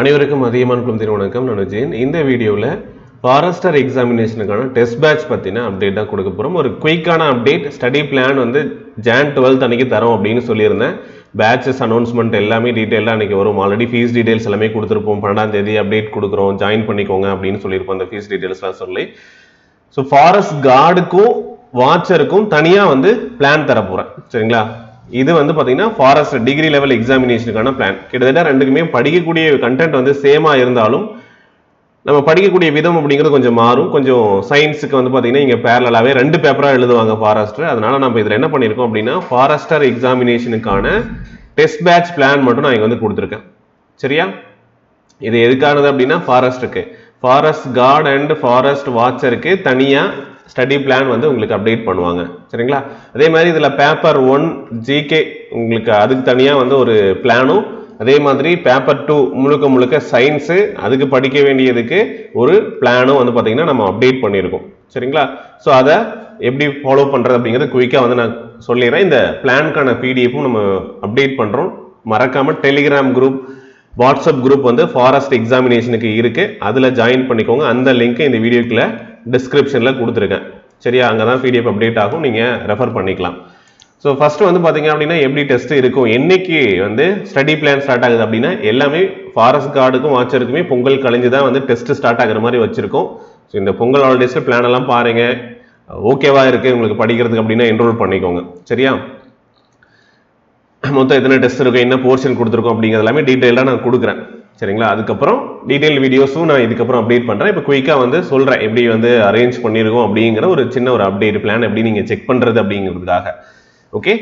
அனைவருக்கும் அதியமான் Team வணக்கம். நான் விஜயன். இந்த வீடியோவில் ஃபாரஸ்டர் எக்ஸாமினேஷனுக்கான டெஸ்ட் பேட்ச் பற்றின அப்டேட்டாக கொடுக்க போகிறோம். ஒரு குயிக்கான அப்டேட். ஸ்டடி பிளான் வந்து Jan 12th அன்றைக்கி தரோம் அப்படின்னு சொல்லியிருந்தேன். பேட்சஸ் அனௌன்ஸ்மெண்ட் எல்லாமே டீட்டெயிலாக அன்றைக்கி வரும். ஆல்ரெடி ஃபீஸ் டீட்டெயில்ஸ் எல்லாமே கொடுத்துருப்போம். 12ஆம் தேதி அப்டேட் கொடுக்குறோம், ஜாயின் பண்ணிக்கோங்க அப்படின்னு சொல்லியிருப்போம். அந்த ஃபீஸ் டீட்டெயில்ஸ்லாம் சொல்லி ஸோ ஃபாரஸ்ட் கார்டுக்கும் வாட்சருக்கும் தனியாக வந்து பிளான் தர போகிறேன். சரிங்களா? இது வந்து பார்த்தீங்கன்னா ஃபாரஸ்ட் டிகிரி லெவல் எக்ஸாமினேஷனுக்கான பிளான். கிட்டத்தட்ட ரெண்டுக்குமே படிக்கக்கூடிய கண்டென்ட் வந்து சேமாக இருந்தாலும் நம்ம படிக்கக்கூடிய விதம் அப்படிங்கிறது கொஞ்சம் மாறும். கொஞ்சம் சயின்ஸுக்கு வந்து பார்த்தீங்கன்னா இங்கே பேரலாகவே 2 பேப்பராக எழுதுவாங்க ஃபாரஸ்டர். அதனால நம்ம இதில் என்ன பண்ணியிருக்கோம் அப்படின்னா ஃபாரஸ்டர் எக்ஸாமினேஷனுக்கான டெஸ்ட் பேட்ச் பிளான் மட்டும் நான் இங்கே வந்து கொடுத்துருக்கேன். சரியா? இது எதுக்கானது அப்படின்னா ஃபாரஸ்ட்டுக்கு, ஃபாரஸ்ட் கார்டு அண்ட் ஃபாரஸ்ட் வாட்சருக்கு தனியாக ஸ்டடி பிளான் வந்து உங்களுக்கு அப்டேட் பண்ணுவாங்க. சரிங்களா? அதே மாதிரி இதில் பேப்பர் 1 ஜிகே உங்களுக்கு அதுக்கு தனியாக வந்து ஒரு பிளானும், அதே மாதிரி பேப்பர் 2 முழுக்க சயின்ஸு அதுக்கு படிக்க வேண்டியதுக்கு ஒரு பிளானும் வந்து பார்த்தீங்கன்னா நம்ம அப்டேட் பண்ணியிருக்கோம். சரிங்களா? ஸோ அதை எப்படி ஃபாலோ பண்ணுறது அப்படிங்கிறது குயிக்காக வந்து நான் சொல்லிடுறேன். இந்த பிளானுக்கான பிடிஎஃப்பும் நம்ம அப்டேட் பண்ணுறோம். மறக்காமல் டெலிகிராம் குரூப், வாட்ஸ்அப் குரூப் வந்து ஃபாரஸ்ட் எக்ஸாமினேஷனுக்கு இருக்குது, அதில் ஜாயின் பண்ணிக்கோங்க. அந்த லிங்க்கை இந்த வீடியோக்குள்ள டிஸ்கிரிப்ஷனில் கொடுத்துருக்கேன். சரியா? அங்கே தான் பிடிஎஃப் அப்டேட் ஆகும், நீங்கள் ரெஃபர் பண்ணிக்கலாம். ஸோ ஃபஸ்ட்டு வந்து பார்த்தீங்க அப்படின்னா எப்படி டெஸ்ட் இருக்கும், என்னைக்கு வந்து ஸ்டடி பிளான் ஸ்டார்ட் ஆகுது அப்படின்னா எல்லாமே ஃபாரஸ்ட் கார்டுக்கும் வாட்சருக்குமே பொங்கல் கழிஞ்சு தான் வந்து டெஸ்ட் ஸ்டார்ட் ஆகிற மாதிரி வச்சுருக்கோம். ஸோ இந்த பொங்கல் ஹாலிடேஸில் பிளான் எல்லாம் பாருங்கள், ஓகேவா இருக்குது உங்களுக்கு படிக்கிறதுக்கு அப்படின்னா என்ரோல் பண்ணிக்கோங்க. சரியா? மொத்தம் எத்தனை டெஸ்ட் இருக்கும், என்ன போர்ஷன் கொடுத்துருக்கோம் அப்படிங்கிறது எல்லாமே டீட்டெயிலாக நான் கொடுக்குறேன். சரிங்களா? அதுக்கப்புறம் டீட்டெயில் வீடியோஸும் நான் இதுக்கப்புறம் அப்டேட் பண்ணுறேன். இப்போ குயிக்காக வந்து சொல்கிறேன் எப்படி வந்து அரேஞ்ச் பண்ணியிருக்கோம் அப்படிங்கிற ஒரு சின்ன ஒரு அப்டேட் பிளான் எப்படி நீங்கள் செக் பண்ணுறது அப்படிங்கிறதுக்காக. ஓகே?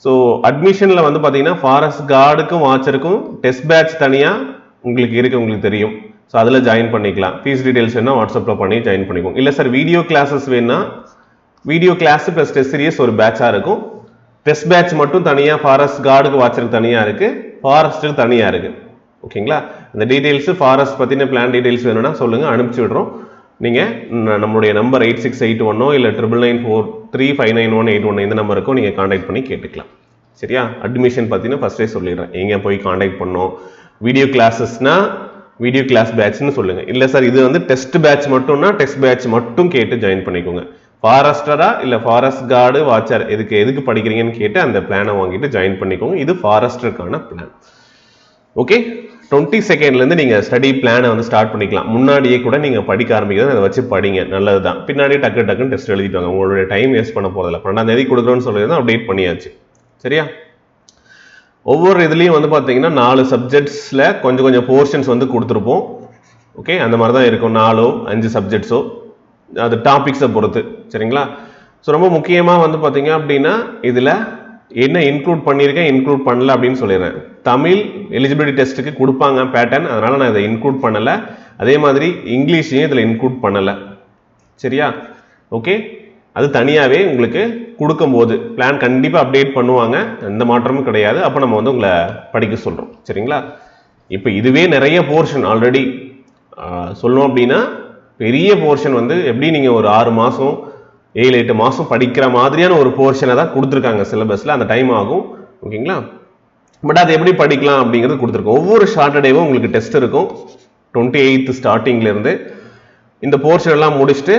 ஸோ அட்மிஷனில் வந்து பார்த்தீங்கன்னா ஃபாரஸ்ட் கார்டுக்கும் வாட்சருக்கும் டெஸ்ட் பேட்ச் தனியாக உங்களுக்கு இருக்குது, உங்களுக்கு தெரியும். ஸோ அதில் ஜாயின் பண்ணிக்கலாம். ஃபீஸ் டீட்டெயில்ஸ் வேணால் வாட்ஸ்அப்பில் பண்ணி ஜாயின் பண்ணிக்கோங்க. இல்லை சார் வீடியோ கிளாஸஸ் வேணா video class plus test series ஒரு பேட்சாக இருக்கும். டெஸ்ட் பேட்ச் மட்டும் தனியாக ஃபாரஸ்ட் கார்டுக்கு வாட்சருக்கு தனியாக இருக்குது, ஃபாரஸ்ட்டுக்கு தனியாக இருக்குது. ஓகேங்களா? இந்த டீட்டெயில்ஸு ஃபாரஸ்ட் பற்றின பிளான் டீட்டெயில்ஸ் வேணும்னா சொல்லுங்கள், அனுப்பிச்சி விட்றோம். நீங்கள் நம்மளுடைய நம்பர் 8681 இல்லை 9994359181 இந்த நம்பருக்கும் நீங்கள் காண்டாக்ட் பண்ணி கேட்டுக்கலாம். சரியா? அட்மிஷன் பார்த்தீங்கன்னா ஃபஸ்ட்டே சொல்லிடுறேன், எங்கே போய் காண்டாக்ட் பண்ணோம். வீடியோ கிளாஸஸ்னா வீடியோ கிளாஸ் பேட்ச்னு சொல்லுங்கள். இல்லை சார் இது வந்து டெஸ்ட் பேட்ச் மட்டும்னா டெஸ்ட் பேட்ச் மட்டும் கேட்டு ஜாயின் பண்ணிக்கோங்க. ஃபாரஸ்டரா இல்லை ஃபாரஸ்ட் கார்டு வாட்சர் எதுக்கு படிக்கிறீங்கன்னு கேட்டு அந்த பிளானை வாங்கிட்டு ஜாயின் பண்ணிக்கோங்க. இது ஃபாரஸ்டருக்கான பிளான். ஓகே? 22ndலேருந்து நீங்கள் ஸ்டடி பிளானை வந்து ஸ்டார்ட் பண்ணிக்கலாம். முன்னாடியே கூட நீங்கள் படிக்க ஆரம்பிக்கிறது அதை வச்சு படிங்க, நல்லது தான். பின்னாடி டக்குன்னு டெஸ்ட் எழுதிட்டு வாங்க, உங்களுடைய டைம் வேஸ்ட் பண்ண போதில்லை. 12ஆம் தேதி கொடுக்குறோன்னு சொல்லியிருந்தா அப்டேட் பண்ணியாச்சு. சரியா? ஒவ்வொரு இதுலேயும் வந்து பார்த்தீங்கன்னா 4 சப்ஜெக்ட்ஸில் கொஞ்சம் போர்ஷன்ஸ் வந்து கொடுத்துருப்போம். ஓகே? அந்த மாதிரி தான் இருக்கும். 4 5 சப்ஜெக்ட்ஸோ அது டாபிக்ஸை பொறுத்து. சரிங்களா? ஸோ ரொம்ப முக்கியமாக வந்து பார்த்தீங்க அப்படின்னா இதில் என்ன இன்க்ளூட் பண்ணியிருக்கேன், இன்க்ளூட் பண்ணல அப்படின்னு சொல்லிடுறேன். தமிழ் எலிஜிபிலிட்டி டெஸ்ட்டுக்கு கொடுப்பாங்க பேட்டர்ன், அதனால் நான் இதை இன்க்ளூட் பண்ணலை. அதே மாதிரி இங்கிலீஷையும் இதில் இன்க்ளூட் பண்ணலை. சரியா? ஓகே? அது தனியாகவே உங்களுக்கு கொடுக்கும்போது பிளான் கண்டிப்பாக அப்டேட் பண்ணுவாங்க, எந்த மாற்றமும் கிடையாது. அப்போ நம்ம வந்து உங்களை படிக்க சொல்கிறோம். சரிங்களா? இப்போ இதுவே நிறைய போர்ஷன் ஆல்ரெடி சொல்லணும் அப்படின்னா பெரிய போர்ஷன் வந்து எப்படி நீங்கள் ஒரு 6 மாதம் 7-8 மாதம் படிக்கிற மாதிரியான ஒரு போர்ஷனை தான் கொடுத்துருக்காங்க சிலபஸில். அந்த டைம் ஆகும். ஓகேங்களா? பட் அது எப்படி படிக்கலாம் அப்படிங்கிறது கொடுத்துருக்கோம். ஒவ்வொரு சாட்டர்டேவும் உங்களுக்கு டெஸ்ட் இருக்கும். 28th ஸ்டார்டிங்லேருந்து இந்த போர்ஷன் எல்லாம் முடிச்சுட்டு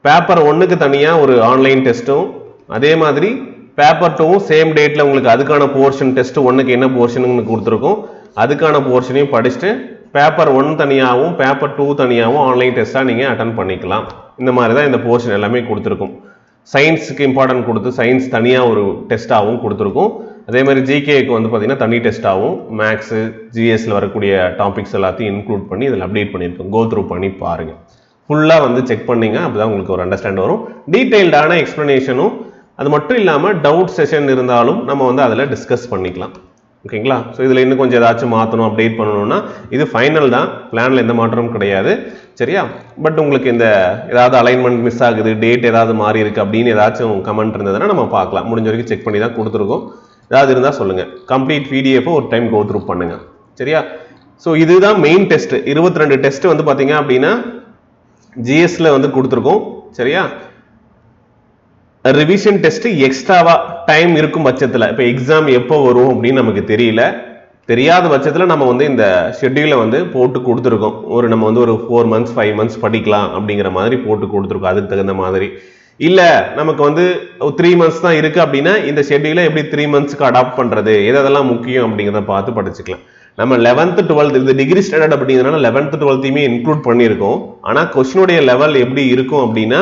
பேப்பர் 1க்கு தனியாக ஒரு ஆன்லைன் டெஸ்ட்டும், அதே மாதிரி பேப்பர் 2வும் சேம் டேட்டில் உங்களுக்கு அதுக்கான போர்ஷன் டெஸ்ட் 1க்கு என்ன போர்ஷனுன்னு கொடுத்துருக்கோம், அதுக்கான போர்ஷனையும் படிச்சுட்டு பேப்பர் 1 தனியாகவும் பேப்பர் 2 தனியாகவும் ஆன்லைன் டெஸ்ட்டாக நீங்கள் அட்டன் பண்ணிக்கலாம். இந்த மாதிரி தான் இந்த போர்ஷன் எல்லாமே கொடுத்துருக்கும். சயின்ஸுக்கு இம்பார்ட்டன்ட் கொடுத்து சயின்ஸ் தனியாக ஒரு டெஸ்ட்டாகவும் கொடுத்துருக்கும். அதே மாதிரி ஜிகேக்கு வந்து பார்த்தீங்கன்னா தனி டெஸ்ட்டாகவும், மேக்ஸு ஜிஎஸ்ல வரக்கூடிய டாபிக்ஸ் எல்லாத்தையும் இன்க்ளூட் பண்ணி இதில் அப்டேட் பண்ணியிருக்கோம். கோ த்ரூ பண்ணி பாருங்கள். ஃபுல்லாக வந்து செக் பண்ணிங்க, அப்போ தான் உங்களுக்கு ஒரு அண்டர்ஸ்டாண்ட் வரும். டீட்டெயில்டான எக்ஸ்ப்ளனேஷனும் அது மட்டும் இல்லாமல் டவுட் செஷன் இருந்தாலும் நம்ம வந்து அதில் டிஸ்கஸ் பண்ணிக்கலாம். ஓகேங்களா? ஸோ இதில் இன்னும் கொஞ்சம் ஏதாச்சும் மாற்றணும், அப்டேட் பண்ணணும்னா இது ஃபைனல் தான், பிளானில் எந்த மாற்றமும் கிடையாது. சரியா? பட் உங்களுக்கு இந்த ஏதாவது அலைன்மெண்ட் மிஸ் ஆகுது, டேட் ஏதாவது மாறி இருக்குது அப்படின்னு ஏதாச்சும் கமெண்ட் இருந்ததுன்னா நம்ம பார்க்கலாம். முடிஞ்ச வரைக்கும் செக் பண்ணி தான் கொடுத்துருக்கோம். ஏதாவது இருந்தால் சொல்லுங்கள். கம்ப்ளீட் பிடிஎஃப் ஒரு டைம் கோ த்ரூ பண்ணுங்கள். சரியா? ஸோ இதுதான் மெயின் டெஸ்ட். 22 டெஸ்ட் வந்து பார்த்தீங்க அப்படின்னா ஜிஎஸ்ல வந்து கொடுத்துருக்கோம். சரியா? ரிவிஷன் டெஸ்ட் எக்ஸ்ட்ராவா டைம் இருக்கும் பட்சத்தில், இப்போ எக்ஸாம் எப்போ வரும் அப்படின்னு நமக்கு தெரியல, தெரியாத பட்சத்தில் நம்ம வந்து இந்த ஷெட்யூலை வந்து போட்டு கொடுத்துருக்கோம். நம்ம வந்து ஒரு 4 months 5 months படிக்கலாம் அப்படிங்கிற மாதிரி போட்டு கொடுத்துருக்கோம். அதுக்கு தகுந்த மாதிரி இல்லை நமக்கு வந்து 3 months தான் இருக்குது அப்படின்னா இந்த ஷெட்யூலை எப்படி 3 monthsக்கு அடாப்ட் பண்ணுறது, எதெல்லாம் முக்கியம் அப்படிங்கிறத பார்த்து படிச்சுக்கலாம். நம்ம 11th 12th இது டிகிரி ஸ்டாண்டர்ட் அப்படிங்கிறதுனால 11th 12th இன்க்ளூட் பண்ணியிருக்கோம். ஆனால் கொஸ்டினுடைய லெவல் எப்படி இருக்கும் அப்படின்னா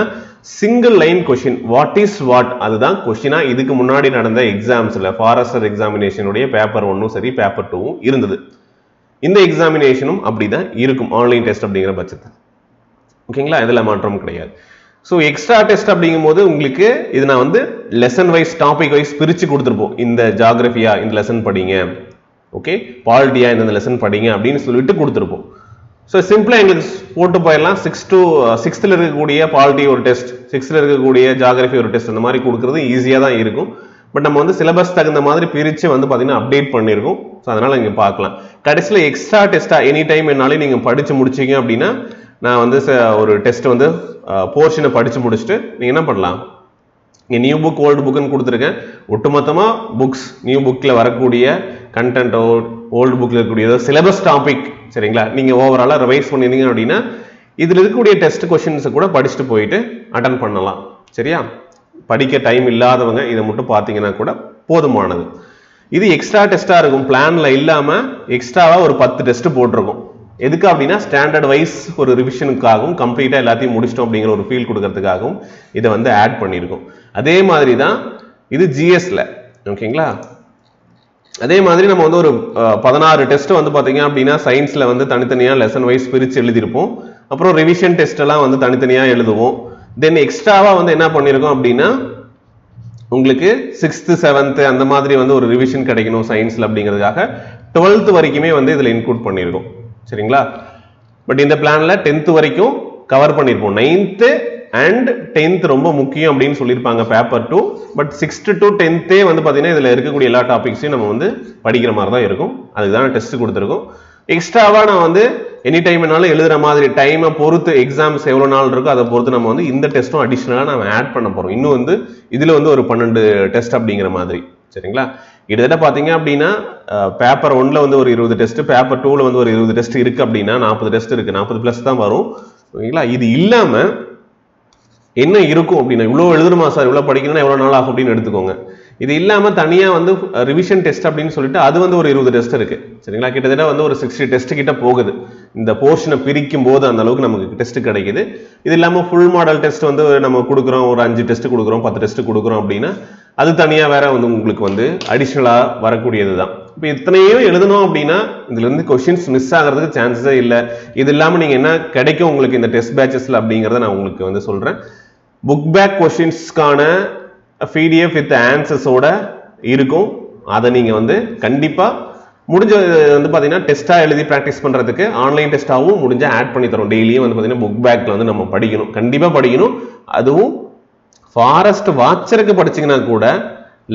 single line question, what is what, அதுதான் கொஸ்டினா இதுக்கு முன்னாடி நடந்த எக்ஸாம்ஸ்ல ஃபாரஸ்டர் எக்ஸாமினேஷனுடைய பேப்பர் 1ம் சரி பேப்பர் 2ம் இருந்தது. இந்த எக்ஸாமினேஷனும் அப்படிதான் இருக்கும் ஆன்லைன் டெஸ்ட் அப்படிங்கிற பட்சத்தில். ஓகேங்களா, இதுல மாற்றம் கிடையாது. ஸோ எக்ஸ்ட்ரா டெஸ்ட் அப்படிங்கும் போது உங்களுக்கு இது நான் வந்து லெசன் வைஸ் டாபிக் வைஸ் பிரிச்சு கொடுத்துருப்போம். இந்த ஜியாகிரபியா இந்த லெசன் படிங்க, ஓகே, பாலிட்டியா இந்த லெசன் படிங்க அப்படின்னு சொல்லிட்டு கொடுத்துருப்போம். ஸோ சிம்பிளாக எங்களுக்கு போட்டு போயிடலாம். 6th இருக்கக்கூடிய பாலிட்டி ஒரு டெஸ்ட், 6th இருக்கக்கூடிய ஜியாகிரபி ஒரு டெஸ்ட், அந்த மாதிரி கொடுக்குறது ஈஸியாக தான் இருக்கும். பட் நம்ம வந்து சிலபஸ் தகுந்த மாதிரி பிரித்து வந்து பார்த்தீங்கன்னா அப்டேட் பண்ணியிருக்கோம். ஸோ அதனால் நீங்கள் பார்க்கலாம். கடைசியில் எக்ஸ்ட்ரா டெஸ்ட்டாக எனி டைம் என்னாலும் நீங்கள் படித்து முடிச்சிங்க அப்படின்னா நான் வந்து ஒரு டெஸ்ட் வந்து போர்ஷனை படித்து முடிச்சுட்டு நீங்கள் என்ன பண்ணலாம், இங்கே நியூ புக் ஓல்டு புக்குன்னு கொடுத்துருக்கேன். ஒட்டுமொத்தமாக புக்ஸ் நியூ புக்கில் வரக்கூடிய கண்டென்ட்டோ ஓல்டு புக்கில் இருக்கக்கூடிய சிலபஸ் டாபிக் சரிங்களா, நீங்கள் ஓவராலாக ரிவைஸ் பண்ணியிருந்தீங்க அப்படின்னா இதில் இருக்கக்கூடிய டெஸ்ட் கொஸ்டின்ஸை கூட படிச்சுட்டு போயிட்டு அட்டன் பண்ணலாம். சரியா, படிக்க டைம் இல்லாதவங்க இதை மட்டும் பார்த்தீங்கன்னா கூட போதுமானது. இது எக்ஸ்ட்ரா டெஸ்ட்டாக இருக்கும், பிளானில் இல்லாமல் எக்ஸ்ட்ராவாக ஒரு 10 டெஸ்ட் போட்டிருக்கும். எதுக்கு அப்படின்னா ஸ்டாண்டர்ட் வைஸ் ஒரு ரிவிஷனுக்காகவும் கம்ப்ளீட்டாக எல்லாத்தையும் முடிச்சிட்டோம் அப்படிங்கிற ஒரு ஃபீல் கொடுக்கறதுக்காகவும் இதை வந்து ஆட் பண்ணியிருக்கோம். அதே மாதிரி தான் இது ஜிஎஸ்ல. ஓகேங்களா, அதே மாதிரி நம்ம வந்து ஒரு 16 டெஸ்ட் வந்து பார்த்தீங்க அப்படின்னா சயின்ஸில் வந்து தனித்தனியாக லெசன் வைஸ் பிரித்து எழுதியிருப்போம். அப்புறம் ரிவிஷன் டெஸ்ட் எல்லாம் வந்து தனித்தனியாக எழுதுவோம். தென் எக்ஸ்ட்ராவாக வந்து என்ன பண்ணியிருக்கோம் அப்படின்னா உங்களுக்கு 6th 7th அந்த மாதிரி வந்து ஒரு ரிவிஷன் கிடைக்கணும் சயின்ஸில் அப்படிங்கிறதுக்காக 12th வரைக்குமே வந்து இதில் இன்க்ளூட் பண்ணியிருக்கோம். சரிங்களா, பட் இந்த பிளான்ல 10th வரைக்கும் கவர் பண்ணியிருப்போம். 9th and 10th ரொம்ப முக்கியம் அப்படின்னு சொல்லியிருப்பாங்க paper 2. But 6th to 10th வந்து பார்த்தீங்கன்னா இதில் இருக்கக்கூடிய எல்லா டாபிக்ஸையும் நம்ம வந்து படிக்கிற மாதிரி தான் இருக்கும். அதுதான் டெஸ்ட் கொடுத்துருக்கோம். எக்ஸ்ட்ராவா நான் வந்து எனி டைம் என்னாலும் எழுதுற மாதிரி டைமை பொறுத்து எக்ஸாம்ஸ் எவ்வளோ நாள் இருக்கோ அதை பொறுத்து நம்ம வந்து இந்த டெஸ்ட்டும் அடிஷ்னலாக நம்ம ஆட் பண்ண போகிறோம். இன்னும் வந்து இதில் வந்து ஒரு 12 டெஸ்ட் அப்படிங்கிற மாதிரி. சரிங்களா, கிட்டத்தட்ட பார்த்தீங்க அப்படின்னா பேப்பர் 1ல வந்து ஒரு 20 டெஸ்ட், பேப்பர் 2ல வந்து ஒரு 20 டெஸ்ட் இருக்கு அப்படின்னா 40 டெஸ்ட் இருக்கு, 40+ தான் வரும். ஓகேங்களா, இது இல்லாம என்ன இருக்கும் அப்படின்னா இவ்வளோ எழுதணுமா சார், இவ்வளோ படிக்கணும்னா எவ்வளோ நாள் ஆகும் அப்படின்னு எடுத்துக்கோங்க. இது இல்லாமல் தனியாக வந்து ரிவிஷன் டெஸ்ட் அப்படின்னு சொல்லிட்டு அது வந்து ஒரு 20 டெஸ்ட் இருக்கு. சரிங்களா, கிட்டத்தட்ட வந்து ஒரு 60 டெஸ்ட் கிட்ட போகுது. இந்த போர்ஷனை பிரிக்கும் போது அந்த அளவுக்கு நமக்கு டெஸ்ட் கிடைக்குது. இது இல்லாமல் ஃபுல் மாடல் டெஸ்ட் வந்து நம்ம கொடுக்குறோம், ஒரு 5 டெஸ்ட் கொடுக்குறோம், 10 டெஸ்ட் கொடுக்குறோம் அப்படின்னா அது தனியாக வேற வந்து உங்களுக்கு வந்து அடிஷ்னலாக வரக்கூடியது தான். இப்போ இத்தனையும் எழுதணும் அப்படின்னா இதுல இருந்து கொஸ்டின்ஸ் மிஸ் ஆகிறதுக்கு சான்சஸே இல்லை. இது இல்லாமல் நீங்கள் என்ன கிடைக்கும் உங்களுக்கு இந்த டெஸ்ட் பேட்சஸ்ல அப்படிங்கிறத நான் உங்களுக்கு வந்து சொல்றேன். புக் பேக் கொஸ்டின்ஸ்க்கான PDF வித் ஆன்சர்ஸோட இருக்கும். அதை நீங்க வந்து கண்டிப்பா முடிஞ்ச வந்து பாத்தீங்கன்னா டெஸ்டா எழுதி பிராக்டிஸ் பண்றதுக்கு ஆன்லைன் டெஸ்டாவும் முடிஞ்ச ஆட் பண்ணி தரோம். டெய்லியும் வந்து பாத்தீங்கன்னா புக் பேக்ல வந்து நம்ம படிக்கணும், கண்டிப்பா படிக்கணும். அதுவும் ஃபாரஸ்ட் வாட்சருக்கு படிச்சீங்கன்னா கூட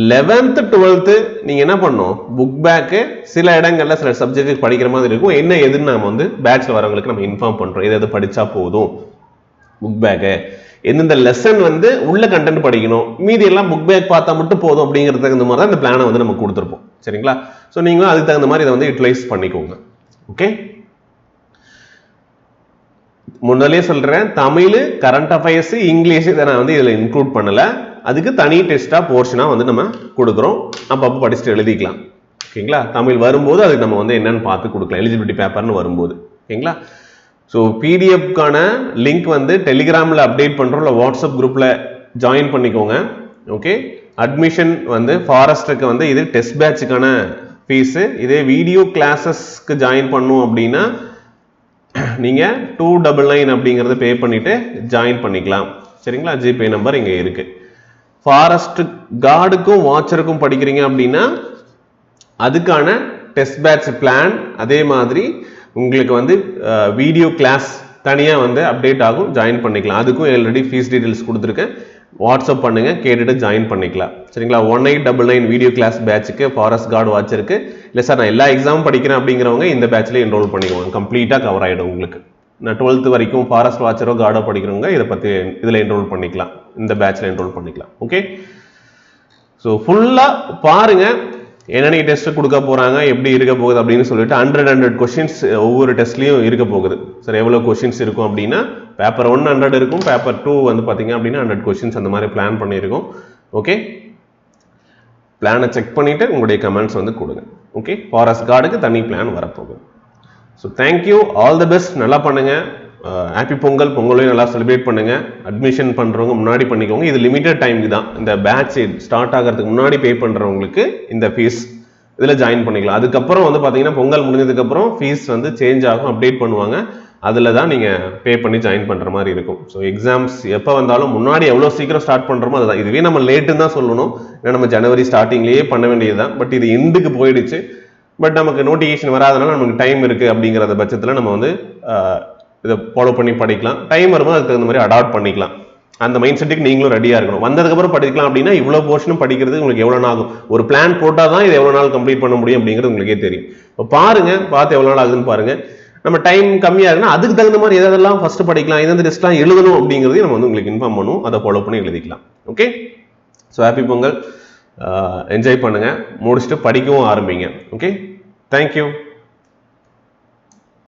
11th 12th நீங்க என்ன பண்ணணும், புக் பேக்கு சில இடங்கள்ல சில சப்ஜெக்ட் படிக்கிற மாதிரி இருக்கும். என்ன எதுன்னு நம்ம வந்து பேட்ச்ல வரவங்களுக்கு நம்ம இன்ஃபார்ம் பண்றோம். எது படிச்சா போதும், புக் பேக்கு எந்தெந்த லெசன் வந்து உள்ள கண்டென்ட் படிக்கணும், மீதி எல்லாம் புக் பேக் பார்த்தா மட்டும் போதும் அப்படிங்கிறதுக்கு தகுந்த மாதிரி தான் இந்த பிளானை வந்து நம்ம கொடுத்துருப்போம். சரிங்களா, ஸோ நீங்களும் அதுக்கு தகுந்த மாதிரி இதை வந்து யூட்டிலைஸ் பண்ணிக்கோங்க. ஓகே, முன்னாலே சொல்றேன், தமிழ், கரண்ட் அஃபேர்ஸ், இங்கிலீஷ் இதை நான் வந்து இதில் இன்க்ளூட் பண்ணல. அதுக்கு தனி டெஸ்டா போர்ஷனா வந்து நம்ம கொடுக்குறோம். அப்பப்போ படிச்சுட்டு எழுதிக்கலாம். ஓகேங்களா, தமிழ் வரும்போது அதுக்கு நம்ம வந்து என்னன்னு பார்த்து கொடுக்கலாம், எலிஜிபிலிட்டி பேப்பர்னு வரும்போது. ஓகேங்களா, ஸோ பிடிஎஃப்கான லிங்க் வந்து டெலிகிராமில் அப்டேட் பண்ணுறோம், இல்லை வாட்ஸ்அப் குரூப்பில் ஜாயின் பண்ணிக்கோங்க. ஓகே, அட்மிஷன் வந்து ஃபாரஸ்ட்டுக்கு வந்து இது டெஸ்ட் பேட்சுக்கான ஃபீஸு. இதே வீடியோ கிளாஸஸ்க்கு ஜாயின் பண்ணும் அப்படின்னா நீங்கள் 299 அப்படிங்கிறத பே பண்ணிவிட்டு ஜாயின் பண்ணிக்கலாம். சரிங்களா, ஜிபே நம்பர் இங்கே இருக்குது. ஃபாரஸ்ட் கார்டுக்கும் வாட்சருக்கும் படிக்கிறீங்க அப்படின்னா அதுக்கான டெஸ்ட் பேட்ச் பிளான் அதே மாதிரி உங்களுக்கு வந்து வீடியோ கிளாஸ் தனியாக வந்து அப்டேட் ஆகும், ஜாயின் பண்ணிக்கலாம். அதுக்கும் ஆல்ரெடி ஃபீஸ் டீடைல்ஸ் கொடுத்துருக்கேன், வாட்ஸ்அப் பண்ணுங்க, கேட்டுட்டு ஜாயின் பண்ணிக்கலாம். சரிங்களா, 1899 வீடியோ கிளாஸ் பேட்சுக்கு ஃபாரஸ்ட் கார்டு வாட்சருக்கு. இல்லை சார் நான் எல்லா எக்ஸாமும் படிக்கிறேன் அப்படிங்கிறவங்க இந்த பேட்ச்லேயே என்ரோல் பண்ணிக்குவாங்க, கம்ப்ளீட்டாக கவர் ஆகிடும் உங்களுக்கு. நான் 12th வரைக்கும் ஃபாரஸ்ட் வாட்சரோ கார்டோ படிக்கிறவங்க இதை பற்றி இதில் என்ரோல் பண்ணிக்கலாம், இந்த பேட்சில் என்ரோல் பண்ணிக்கலாம். ஓகே, ஸோ ஃபுல்லாக பாருங்க. என்னென்ன டெஸ்ட் கொடுக்க போறாங்க, எப்படி இருக்க போகுது அப்படின்னு சொல்லிட்டு 100 கொஸ்டின்ஸ் ஒவ்வொரு டெஸ்ட்லயும் இருக்க போகுது. சார் எவ்வளவு கொஸ்டின்ஸ் இருக்கும் அப்படின்னா பேப்பர் 1 100 இருக்கும், பேப்பர் 2 வந்து பாத்தீங்க அப்படின்னா 100 கொஸ்டின்ஸ் அந்த மாதிரி பிளான் பண்ணியிருக்கோம். ஓகே, பிளானை செக் பண்ணிட்டு உங்களுடைய கமெண்ட்ஸ் வந்து கொடுங்க. ஓகே, ஃபாரஸ்ட் கார்டுக்கு தனி பிளான் வரப்போகுது. So thank you, all the best, நல்லா பண்ணுங்க. ஹாப்பி பொங்கல், பொங்கலையும் நல்லா செலிப்ரேட் பண்ணுங்க. அட்மிஷன் பண்றவங்க முன்னாடி பண்ணிக்கோங்க. இது லிமிடெட் டைமுக்கு தான். இந்த பேட்ச் ஸ்டார்ட் ஆகிறதுக்கு முன்னாடி பே பண்றவங்களுக்கு இந்த ஃபீஸ் இதில் ஜாயின் பண்ணிக்கலாம். அதுக்கப்புறம் வந்து பார்த்தீங்கன்னா பொங்கல் முடிஞ்சதுக்கு அப்புறம் ஃபீஸ் வந்து சேஞ்ச் ஆகும், அப்டேட் பண்ணுவாங்க. அதில் தான் நீங்கள் பே பண்ணி ஜாயின் பண்ணுற மாதிரி இருக்கும். ஸோ எக்ஸாம்ஸ் எப்போ வந்தாலும் முன்னாடி எவ்வளோ சீக்கிரம் ஸ்டார்ட் பண்ணுறோமோ அதுதான். இதுவே நம்ம லேட்டுன்னு தான் சொல்லணும், ஏன்னா நம்ம ஜனவரி ஸ்டார்டிங்லேயே பண்ண வேண்டியது தான். பட் இது எண்டுக்கு போயிடுச்சு. பட் நமக்கு நோட்டிஃபிகேஷன் வராதனால நமக்கு டைம் இருக்குது அப்படிங்கிற பட்சத்தில் நம்ம வந்து இதை ஃபாலோ பண்ணி படிக்கலாம். டைம் வரும்போது அதுக்கு தகுந்த மாதிரி அடாப்ட் பண்ணிக்கலாம். அந்த மைண்ட் செட்டுக்கு நீங்களும் ரெடியாக இருக்கணும். வந்ததுக்கப்புறம் படிக்கலாம் அப்படின்னா இவ்வளோ போர்ஷனும் படிக்கிறது உங்களுக்கு எவ்வளோ நாள் ஆகும், ஒரு பிளான் போட்டால் தான் இது எவ்வளோ நாள் கம்ப்ளீட் பண்ண முடியும் அப்படிங்கிறது உங்களுக்கே தெரியும். இப்போ பாருங்க, பார்த்து எவ்வளோ நாள் ஆகுதுன்னு பாருங்க. நம்ம டைம் கம்மியாக இருக்குன்னா அதுக்கு தகுந்த மாதிரி எதெல்லாம் ஃபர்ஸ்ட் படிக்கலாம், எந்தெந்த டெஸ்ட்லாம் எழுதணும் அப்படிங்கிறதையும் நம்ம வந்து உங்களுக்கு இன்ஃபார்ம் பண்ணுவோம். அதை ஃபாலோ பண்ணி எழுதிக்கலாம். Okay, so happy Pongal, enjoy பண்ணுங்க, முடிச்சுட்டு படிக்கவும் ஆரம்பிங்க. Okay, thank you.